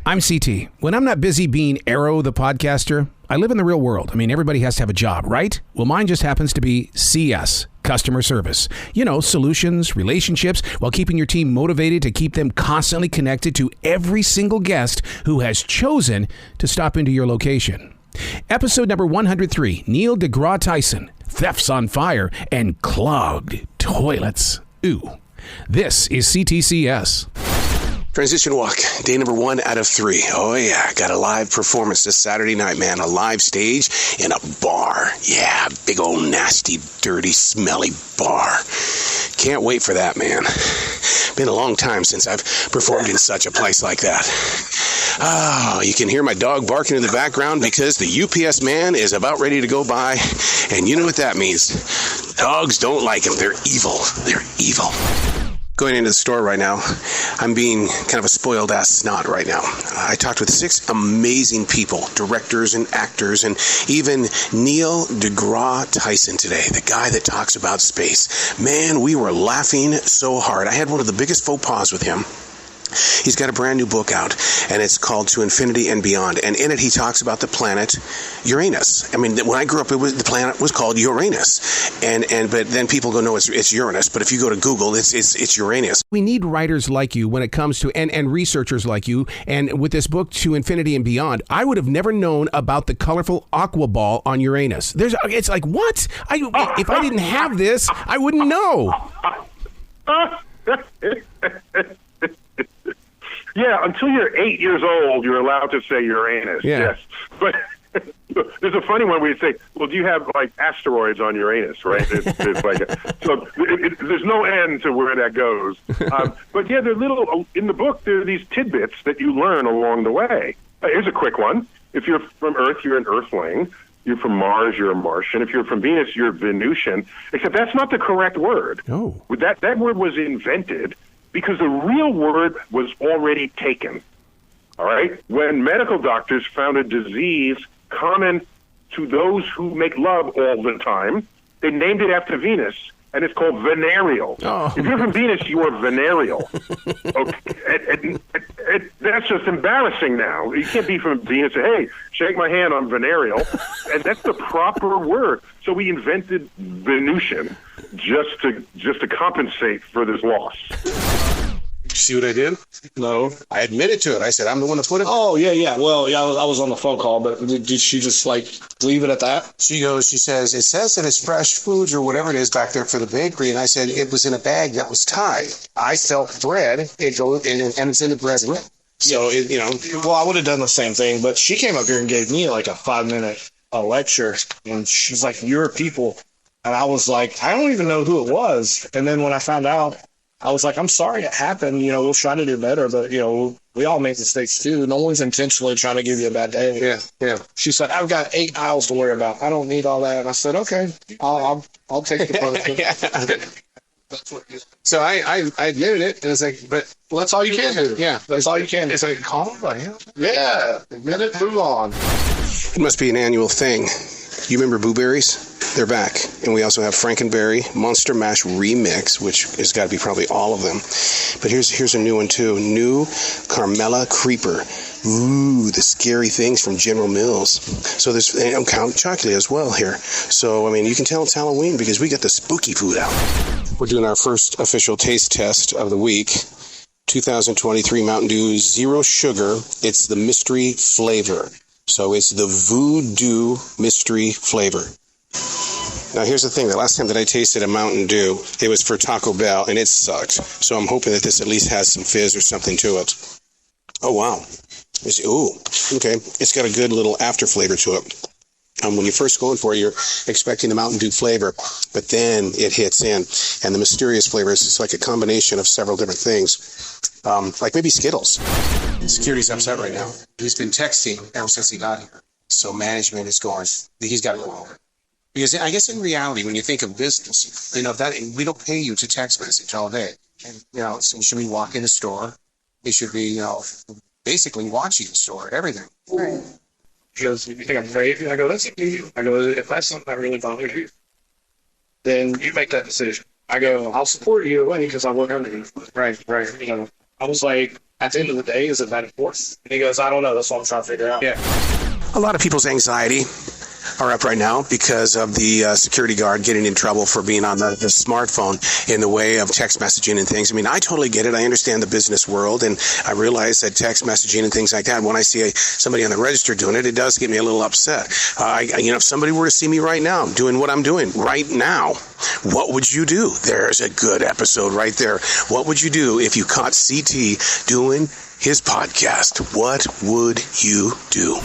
I'm CT. When I'm not busy being Arroe the podcaster, I live in the real world. I mean, everybody has to have a job, right? Well, mine just happens to be CS, customer service. You know, solutions, relationships, while keeping your team motivated to keep them constantly connected to every single guest who has chosen to stop into your location. Episode number 103, deGras Tyson, Thefts on Fire, and Clogged Toilets. Ooh, this is C.T.C.S. Transition walk, day number 1 out of 3. Oh yeah, got a live performance this Saturday night, man. A live stage in a bar. Yeah, big old nasty, dirty, smelly bar. Can't wait for that, man. Been a long time since I've performed in such a place like that. Oh, you can hear my dog barking in the background because the UPS man is about ready to go by. And you know what that means. Dogs don't like him. They're evil. They're evil. Going into the store right now, I'm being kind of a spoiled ass snot right now. I talked with 6 amazing people, directors and actors, and even deGras Tyson today, the guy that talks about space. Man, we were laughing so hard. I had one of the biggest faux pas with him. He's got a brand new book out, and it's called To Infinity and Beyond. And in it, he talks about the planet Uranus. I mean, when I grew up, the planet was called Uranus, but then people go, no, it's Uranus. But if you go to Google, it's Uranus. We need writers like you when it comes to, and researchers like you. And with this book, To Infinity and Beyond, I would have never known about the colorful aqua ball on Uranus. It's like, what? If I didn't have this, I wouldn't know. Yeah, until you're 8 years old, you're allowed to say Uranus. Yeah. Yes. But there's a funny one where you say, well, do you have, like, asteroids on Uranus, right? There's no end to where that goes. But, yeah, they're little, in the book, there are these tidbits that you learn along the way. Here's a quick one. If you're from Earth, you're an Earthling. You're from Mars, you're a Martian. If you're from Venus, you're Venusian. Except that's not the correct word. Oh. That word was invented because the real word was already taken, all right? When medical doctors found a disease common to those who make love all the time, they named it after Venus, and it's called venereal. Oh. If you're from Venus, you are venereal. Okay. That's just embarrassing now. You can't be from Venus and say, hey, shake my hand, I'm venereal. And that's the proper word. So we invented Venusian just to compensate for this loss. You see what I did? No. I admitted to it. I said, I'm the one that put it. Oh, yeah. Well, yeah, I was on the phone call, but did she just, leave it at that? She says, it says that it's fresh foods or whatever it is back there for the bakery. And I said, it was in a bag that was tied. I felt bread, and it's in the bread. So, Well, I would have done the same thing, but she came up here and gave me, a 5-minute lecture, and she's like, you're people. And I was like, I don't even know who it was. And then when I found out, I was like, I'm sorry it happened. We'll try to do better, but, we all make mistakes too. No one's intentionally trying to give you a bad day. Yeah. She said, I've got 8 aisles to worry about. I don't need all that. And I said, okay, I'll take the That's what So I admitted it, and it's like, but well, that's all you can do. Yeah, that's all you can do. It's like, calm down. Yeah, admit it, move on. It must be an annual thing. You remember Boo Berries? They're back. And we also have Frankenberry Monster Mash Remix, which has got to be probably all of them. But here's a new one, too. New Carmella Creeper. Ooh, the scary things from General Mills. So there's Count Chocolate as well here. So, you can tell it's Halloween because we got the spooky food out. We're doing our first official taste test of the week. 2023 Mountain Dew Zero Sugar. It's the mystery flavor. So it's the Voodoo mystery flavor. Now, here's the thing. The last time that I tasted a Mountain Dew, it was for Taco Bell, and it sucked. So I'm hoping that this at least has some fizz or something to it. Oh, wow. Okay. It's got a good little after flavor to it. When you first go in for it, you're expecting the Mountain Dew flavor, but then it hits in. And the mysterious flavor is just like a combination of several different things. Like maybe Skittles. Security's upset right now. He's been texting ever since he got here. So management is going, he's got to go over. Because I guess in reality, when you think of business, that we don't pay you to text message all day. And, so you should be walking the store. You should be, basically watching the store, everything. Right. She goes, you think I'm crazy? I go, that's up to you. I go, if that's something that really bothers you, then you make that decision. I go, I'll support you away because I work under you. Right. I was like, at the end of the day, is it that important? And he goes, I don't know. That's what I'm trying to figure out. Yeah. A lot of people's anxiety are up right now because of the security guard getting in trouble for being on the smartphone in the way of text messaging and things. I mean, I totally get it. I understand the business world, and I realize that text messaging and things like that, when I see somebody on the register doing it, it does get me a little upset. If somebody were to see me right now doing what I'm doing right now, what would you do? There's a good episode right there. What would you do if you caught CT doing his podcast? What would you do?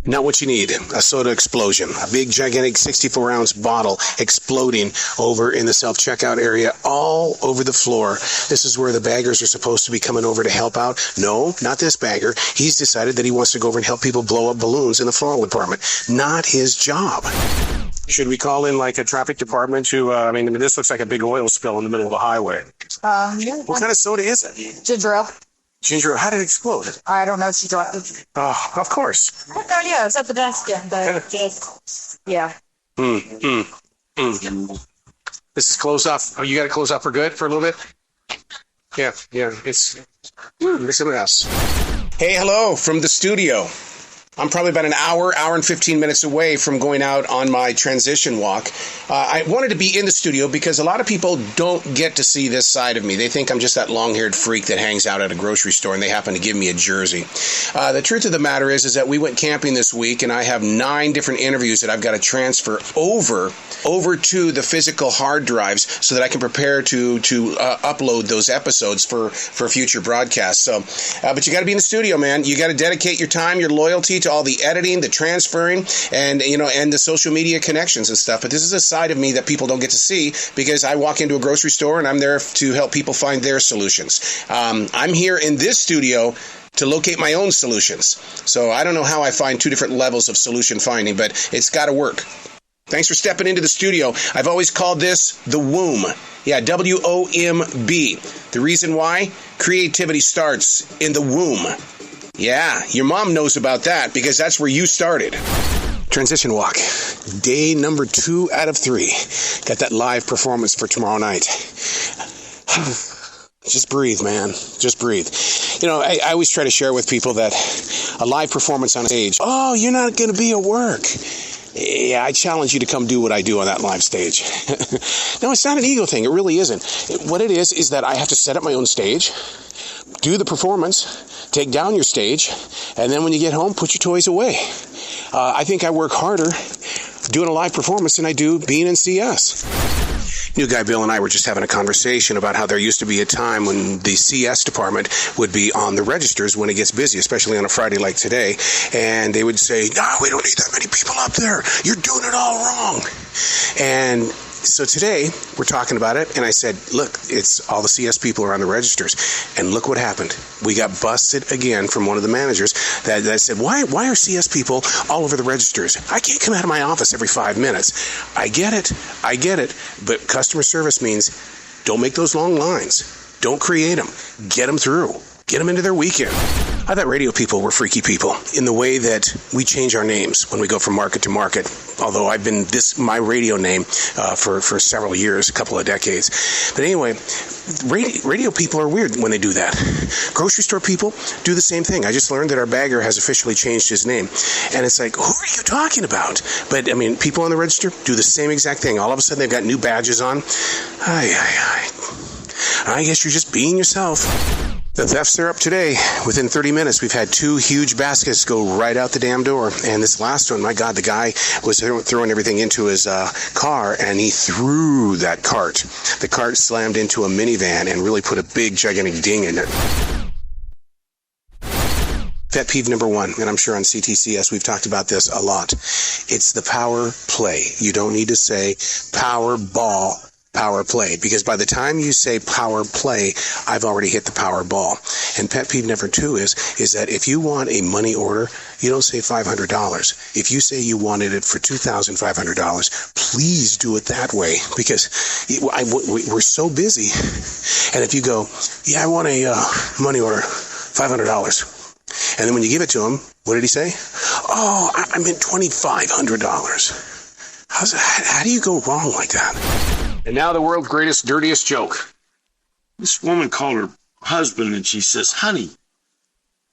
Not what you need. A soda explosion. A big, gigantic 64-ounce bottle exploding over in the self-checkout area all over the floor. This is where the baggers are supposed to be coming over to help out. No, not this bagger. He's decided that he wants to go over and help people blow up balloons in the floral department. Not his job. Should we call in like a traffic department to, this looks like a big oil spill in the middle of a highway. Yeah. What kind of soda is it? Ginger ale. Ginger ale. How did it explode? I don't know. She dropped it. Of course. Oh, yeah. It's at the desk. Yeah. This is closed off. Oh, you got it closed off for good for a little bit? Yeah. It's a mess. Hey, hello from the studio. I'm probably about an hour and 15 minutes away from going out on my transition walk. I wanted to be in the studio because a lot of people don't get to see this side of me. They think I'm just that long-haired freak that hangs out at a grocery store, and they happen to give me a jersey. The truth of the matter is that we went camping this week, and I have 9 different interviews that I've got to transfer over to the physical hard drives so that I can prepare to upload those episodes for future broadcasts. So, but you got to be in the studio, man. You got to dedicate your time, your loyalty to all the editing, the transferring, and the social media connections and stuff. But this is a side of me that people don't get to see because I walk into a grocery store and I'm there to help people find their solutions. I'm here in this studio to locate my own solutions. So I don't know how I find 2 different levels of solution finding, but it's got to work. Thanks for stepping into the studio. I've always called this the womb. Yeah, W-O-M-B. The reason why? Creativity starts in the womb. Yeah, your mom knows about that because that's where you started. Transition walk. Day number 2 out of 3. Got that live performance for tomorrow night. Just breathe, man. Just breathe. I always try to share with people that a live performance on stage, oh, you're not going to be at work. Yeah, I challenge you to come do what I do on that live stage. No, it's not an ego thing. It really isn't. What it is that I have to set up my own stage, do the performance, take down your stage, and then when you get home, put your toys away. I think I work harder doing a live performance than I do being in CS. New guy Bill and I were just having a conversation about how there used to be a time when the CS department would be on the registers when it gets busy, especially on a Friday like today, and they would say, no, we don't need that many people up there. You're doing it all wrong. And so today, we're talking about it, and I said, look, it's all the CS people are on the registers. And look what happened. We got busted again from one of the managers that said, why are CS people all over the registers? I can't come out of my office every 5 minutes. I get it. But customer service means don't make those long lines. Don't create them. Get them through. Get them into their weekend. I thought radio people were freaky people in the way that we change our names when we go from market to market. Although I've been my radio name for several years, a couple of decades. But anyway, radio people are weird when they do that. Grocery store people do the same thing. I just learned that our bagger has officially changed his name. And it's like, who are you talking about? But, people on the register do the same exact thing. All of a sudden, they've got new badges on. I guess you're just being yourself. The thefts are up today. Within 30 minutes, we've had 2 huge baskets go right out the damn door. And this last one, my God, the guy was throwing everything into his car, and he threw that cart. The cart slammed into a minivan and really put a big, gigantic ding in it. Pet peeve number 1, and I'm sure on C.T.C.S. we've talked about this a lot. It's the power play. You don't need to say power ball, power play, because by the time you say power play, I've already hit the power ball. And pet peeve number 2 is that if you want a money order, you don't say $500. If you say you wanted it for $2,500, please do it that way, because we're so busy. And if you go, yeah, I want a money order, $500. And then when you give it to him, what did he say? Oh, I meant $2,500. How do you go wrong like that? And now the world's greatest, dirtiest joke. This woman called her husband, and she says, "Honey,"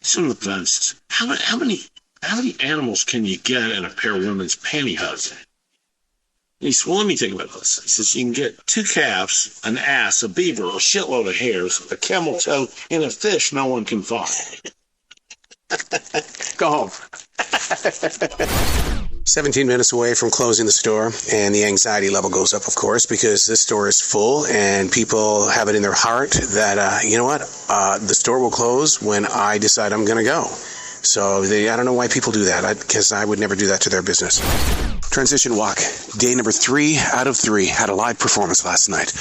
she's on the phone, says, how many animals can you get in a pair of women's pantyhose? And he says, "Well, let me think about this." He says, "You can get 2 calves, an ass, a beaver, a shitload of hares, a camel toe, and a fish no one can find." Go home. 17 minutes away from closing the store, and the anxiety level goes up, of course, because this store is full, and people have it in their heart that, you know what, the store will close when I decide I'm going to go. So I don't know why people do that, because I would never do that to their business. Transition walk, day number 3 out of 3. Had a live performance last night.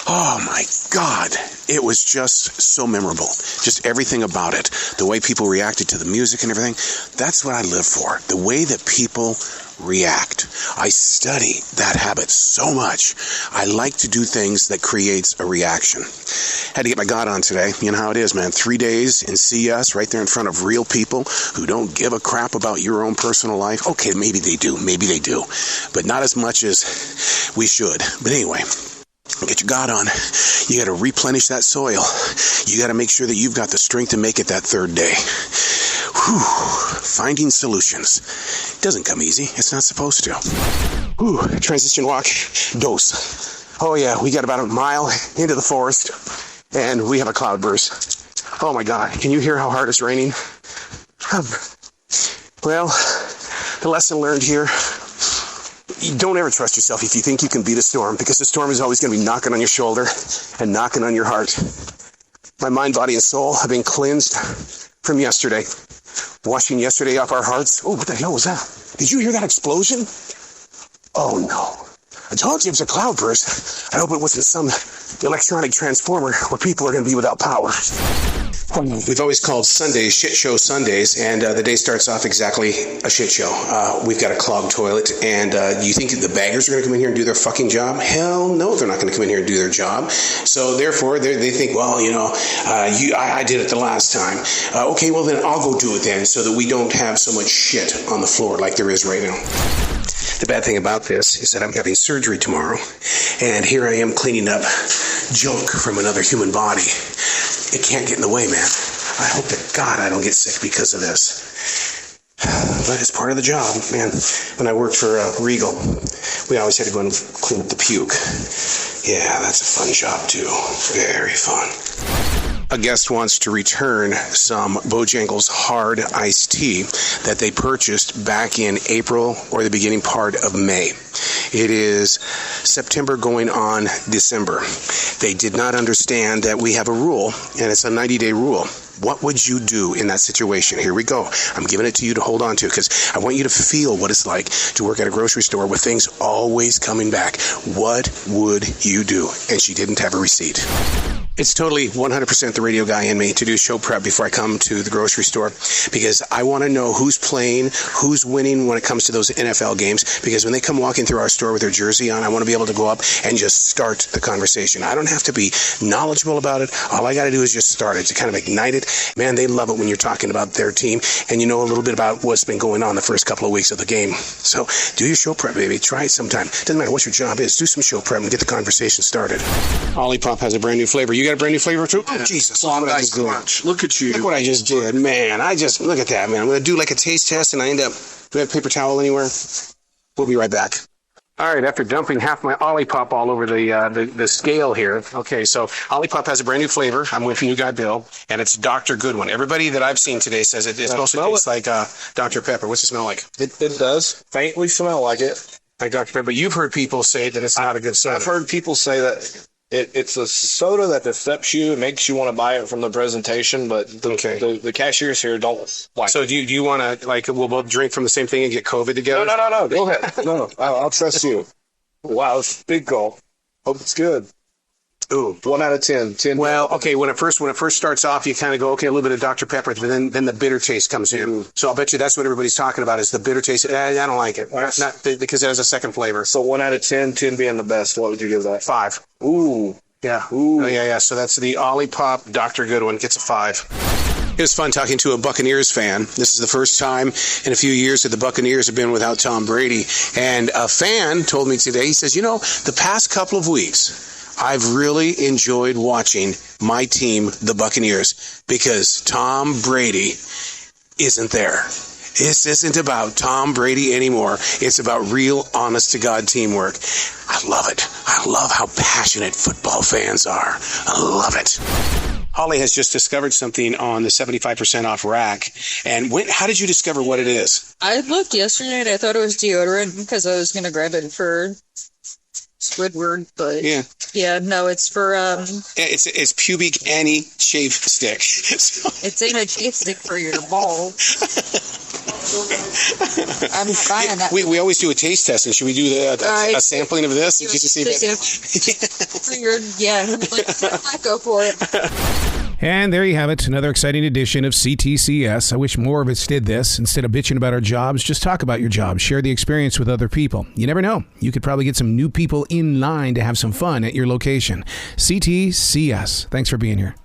Oh my God, it was just so memorable. Just everything about it. The way people reacted to the music and everything. That's what I live for. The way that people react. I study that habit so much. I like to do things that creates a reaction. Had to get my God on today. You know how it is, man. 3 days in C.S. right there in front of real people who don't give a crap about your own personal life. Okay, maybe they do. Maybe they do. But not as much as we should. But anyway, get your God on. You got to replenish that soil. You got to make sure that you've got the strength to make it that 3rd day. Whew. Finding solutions. It doesn't come easy. It's not supposed to. Whew. Transition walk. Dose. Oh yeah, we got about a mile into the forest, and we have a cloudburst. Oh my God. Can you hear how hard it's raining? Well, the lesson learned here, you don't ever trust yourself if you think you can beat a storm, because the storm is always going to be knocking on your shoulder and knocking on your heart. My mind, body, and soul have been cleansed from yesterday. Washing yesterday off our hearts. Oh, what the hell was that? Did you hear that explosion? Oh no. I told you it was a cloudburst. I hope it wasn't some electronic transformer where people are going to be without power. We've always called Sundays shit show Sundays, and the day starts off exactly a shit show. We've got a clogged toilet, and you think the baggers are going to come in here and do their fucking job? Hell no, they're not going to come in here and do their job. So therefore, they think, well, you know, I did it the last time. Okay, well then I'll go do it then, so that we don't have so much shit on the floor like there is right now. The bad thing about this is that I'm having surgery tomorrow, and here I am cleaning up junk from another human body. It can't get in the way, man. I hope to God I don't get sick because of this. But it's part of the job, man. When I worked for Regal, we always had to go and clean up the puke. Yeah, that's a fun job, too. Very fun. A guest wants to return some Bojangles hard iced tea that they purchased back in April or the beginning part of May. It is September going on December. They did not understand that we have a rule, and it's a 90-day rule. What would you do in that situation? Here we go. I'm giving it to you to hold on to, because I want you to feel what it's like to work at a grocery store with things always coming back. What would you do? And she didn't have a receipt. It's totally 100% the radio guy in me to do show prep before I come to the grocery store, because I want to know who's playing, who's winning when it comes to those NFL games, because when they come walking through our store with their jersey on, I want to be able to go up and just start the conversation. I don't have to be knowledgeable about it. All I got to do is just start it, to kind of ignite it. Man, they love it when you're talking about their team and you know a little bit about what's been going on the first couple of weeks of the game. So do your show prep, baby. Try it sometime. Doesn't matter what your job is. Do some show prep and get the conversation started. Olipop has a brand new flavor. You got a brand new flavor too? Oh, Jesus. Look what I just did. Look at you. Look what I just did, man. Look at that, man. I'm going to do like a taste test and I end up, do I have a paper towel anywhere? We'll be right back. All right, after dumping half my Olipop all over the scale here. Okay, so Olipop has a brand new flavor. I'm with New Guy Bill, and it's Dr. Goodwin. Everybody that I've seen today says it's supposed to taste like Dr. Pepper. What's it smell like? It does faintly smell like it. Like Dr. Pepper. But you've heard people say that it's not a good soda. I've heard people say that it's a soda that decepts you. It makes you want to buy it from the presentation, but the cashiers here don't like So it. do you want to, like, we'll both drink from the same thing and get COVID together? No. Go ahead. No. I'll trust you. Wow, it's a big goal. Hope it's good. Ooh. 1 out of 10. 10. Well, okay, when it first starts off, you kind of go, okay, a little bit of Dr. Pepper, but then the bitter taste comes in. So I'll bet you that's what everybody's talking about is the bitter taste. I don't like it. Not because it has a second flavor. So 1 out of 10, 10 being the best. What would you give that? 5. Ooh. Yeah. Ooh. Oh, yeah. So that's the Olipop Dr. Goodwin. Gets a 5. It was fun talking to a Buccaneers fan. This is the first time in a few years that the Buccaneers have been without Tom Brady. And a fan told me today, he says, the past couple of weeks, I've really enjoyed watching my team, the Buccaneers, because Tom Brady isn't there. This isn't about Tom Brady anymore. It's about real, honest-to-God teamwork. I love it. I love how passionate football fans are. I love it. Holly has just discovered something on the 75% off rack. And how did you discover what it is? I looked yesterday and I thought it was deodorant because I was going to grab it for Squidward, but no, it's for it's pubic anti-shave stick. It's ain't a shave stick for your balls. I'm buying that. We always do a taste test, and should we do a sampling of this just to see let's go for it. And there you have it, another exciting edition of C.T.C.S. I wish more of us did this. Instead of bitching about our jobs, just talk about your job. Share the experience with other people. You never know. You could probably get some new people in line to have some fun at your location. C.T.C.S. Thanks for being here.